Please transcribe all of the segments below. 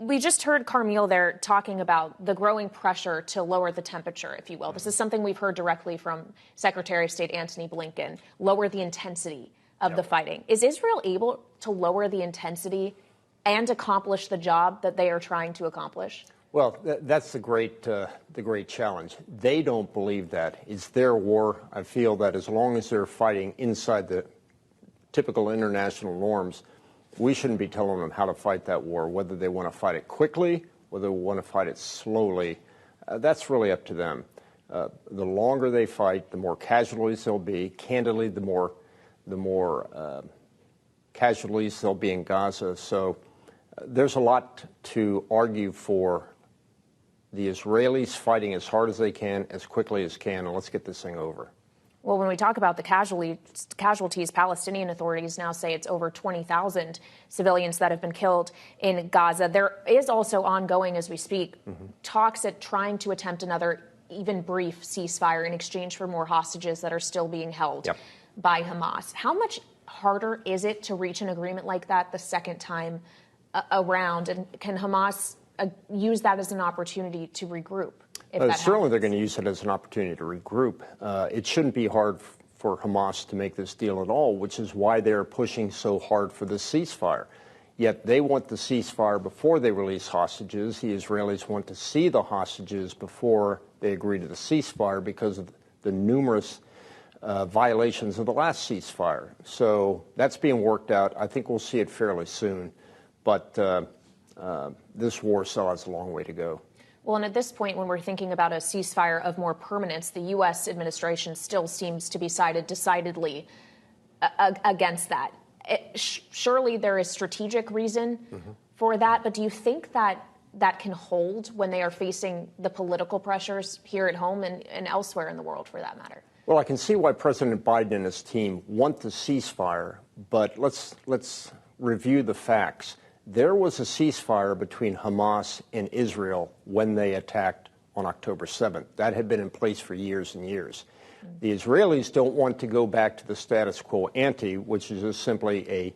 We just heard Carmel there talking about the growing pressure to lower the temperature, if you will. This is something we've heard directly from Secretary of State Antony Blinken, lower the intensity of the fighting. Is Israel able to lower the intensity and accomplish the job that they are trying to accomplish? Well, that's the great challenge. They don't believe that. It's their war. I feel that as long as they're fighting inside the typical international norms, we shouldn't be telling them how to fight that war, whether they want to fight it quickly, whether they want to fight it slowly. That's really up to them. The longer they fight, the more casualties there'll be. Candidly, the more casualties there'll be in Gaza. So there's a lot to argue for. The Israelis fighting as hard as they can, as quickly as can, and let's get this thing over. Well, when we talk about the casualties, Palestinian authorities now say it's over 20,000 civilians that have been killed in Gaza. There is also ongoing, as we speak, talks at trying to attempt another even brief ceasefire in exchange for more hostages that are still being held by Hamas. How much harder is it to reach an agreement like that the second time around? And can Hamas use that as an opportunity to regroup? Certainly they're going to use it as an opportunity to regroup. It shouldn't be hard for Hamas to make this deal at all, which is why they're pushing so hard for the ceasefire. Yet they want the ceasefire before they release hostages. The Israelis want to see the hostages before they agree to the ceasefire because of the numerous violations of the last ceasefire. So that's being worked out. I think we'll see it fairly soon. But this war still has a long way to go. Well, and at this point, when we're thinking about a ceasefire of more permanence, the U.S. administration still seems to be sided decidedly against that. Surely there is strategic reason for that, but do you think that that can hold when they are facing the political pressures here at home and elsewhere in the world, for that matter? Well, I can see why President Biden and his team want the ceasefire, but let's review the facts. There was a ceasefire between Hamas and Israel when they attacked on October 7th. That had been in place for years and years. The Israelis don't want to go back to the status quo ante, which is just simply a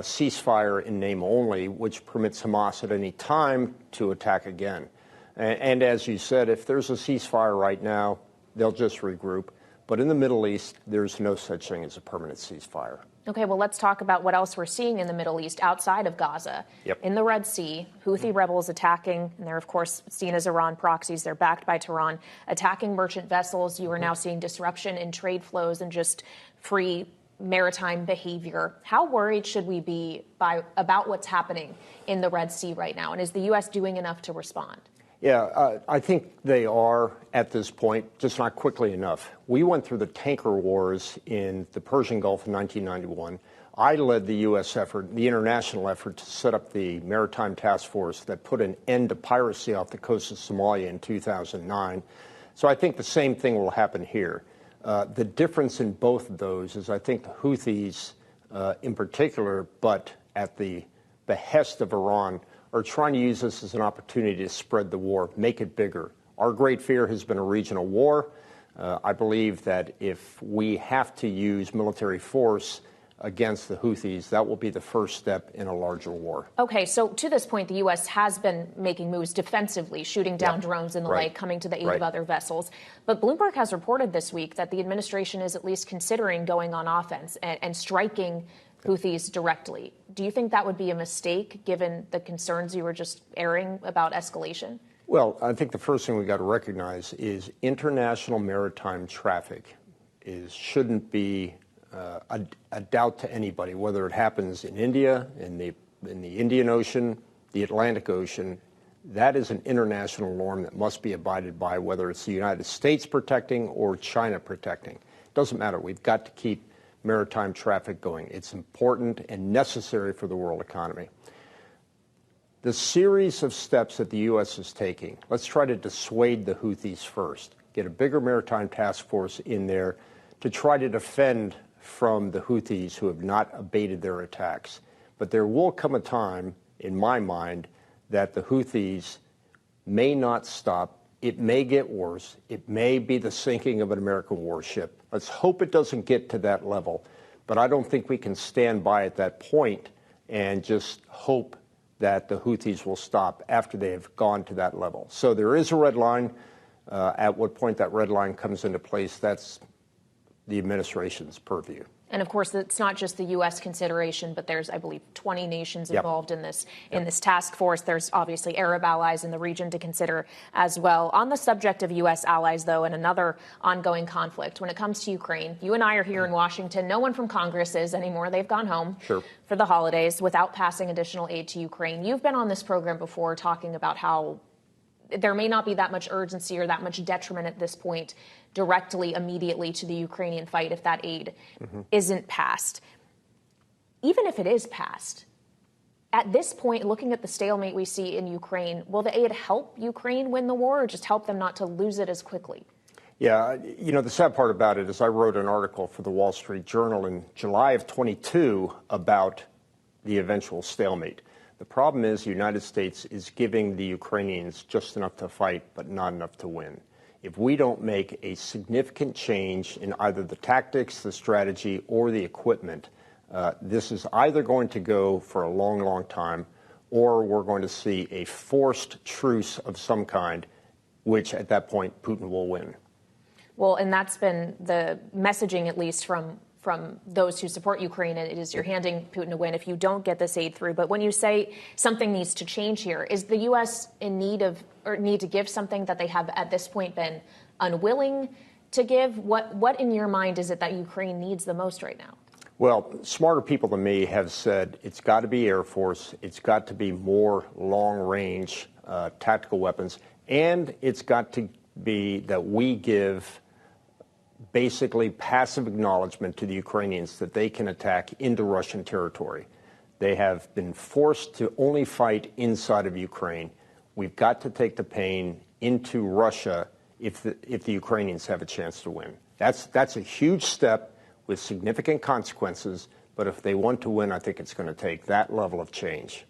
ceasefire in name only, which permits Hamas at any time to attack again. And as you said, if there's a ceasefire right now, they'll just regroup. But in the Middle East, there's no such thing as a permanent ceasefire. Okay, well, let's talk about what else we're seeing in the Middle East outside of Gaza. In the Red Sea, Houthi rebels attacking, and they're, of course, seen as Iran proxies. They're backed by Tehran, attacking merchant vessels. You are now seeing disruption in trade flows and just free maritime behavior. How worried should we be about what's happening in the Red Sea right now? And is the U.S. doing enough to respond? Yeah, I think they are at this point, just not quickly enough. We went through the tanker wars in the Persian Gulf in 1991. I led the U.S. effort, the international effort, to set up the Maritime Task Force that put an end to piracy off the coast of Somalia in 2009. So I think the same thing will happen here. The difference in both of those is I think the Houthis in particular, but at the behest of Iran, are trying to use this as an opportunity to spread the war, make it bigger. Our great fear has been a regional war. I believe that if we have to use military force against the Houthis, that will be the first step in a larger war. Okay, so to this point, the U.S. has been making moves defensively, shooting down drones and the like, coming to the aid of other vessels. But Bloomberg has reported this week that the administration is at least considering going on offense and striking Houthis directly. Do you think that would be a mistake, given the concerns you were just airing about escalation? Well, I think the first thing we got to recognize is international maritime traffic shouldn't be a doubt to anybody, whether it happens in India, in the Indian Ocean, the Atlantic Ocean. That is an international norm that must be abided by, whether it's the United States protecting or China protecting. It doesn't matter. We've got to keep maritime traffic going. It's important and necessary for the world economy. The series of steps that the U.S. is taking, let's try to dissuade the Houthis first, get a bigger maritime task force in there to try to defend from the Houthis who have not abated their attacks. But there will come a time, in my mind, that the Houthis may not stop. It may get worse. It may be the sinking of an American warship. Let's hope it doesn't get to that level. But I don't think we can stand by at that point and just hope that the Houthis will stop after they have gone to that level. So there is a red line. At what point that red line comes into place, that's the administration's purview. And of course, it's not just the U.S. consideration, but there's, I believe, 20 nations involved in this task force. There's obviously Arab allies in the region to consider as well. On the subject of U.S. allies, though, and another ongoing conflict, when it comes to Ukraine, you and I are here in Washington. No one from Congress is anymore. They've gone home for the holidays without passing additional aid to Ukraine. You've been on this program before talking about how there may not be that much urgency or that much detriment at this point directly, immediately to the Ukrainian fight if that aid isn't passed. Even if it is passed, at this point, looking at the stalemate we see in Ukraine, will the aid help Ukraine win the war or just help them not to lose it as quickly? Yeah, you know, the sad part about it is I wrote an article for the Wall Street Journal in July of 22 about the eventual stalemate. The problem is the United States is giving the Ukrainians just enough to fight, but not enough to win. If we don't make a significant change in either the tactics, the strategy, or the equipment, this is either going to go for a long, long time, or we're going to see a forced truce of some kind, which at that point Putin will win. Well, and that's been the messaging, at least from those who support Ukraine. It is you're handing Putin a win if you don't get this aid through. But when you say something needs to change here, is the U.S. in need to give something that they have at this point been unwilling to give? What in your mind is it that Ukraine needs the most right now? Well, smarter people than me have said it's got to be Air Force, it's got to be more long-range tactical weapons, and it's got to be that we give basically passive acknowledgement to the Ukrainians that they can attack into Russian territory. They have been forced to only fight inside of Ukraine. We've got to take the pain into Russia if the Ukrainians have a chance to win. That's a huge step with significant consequences, but if they want to win, I think it's going to take that level of change.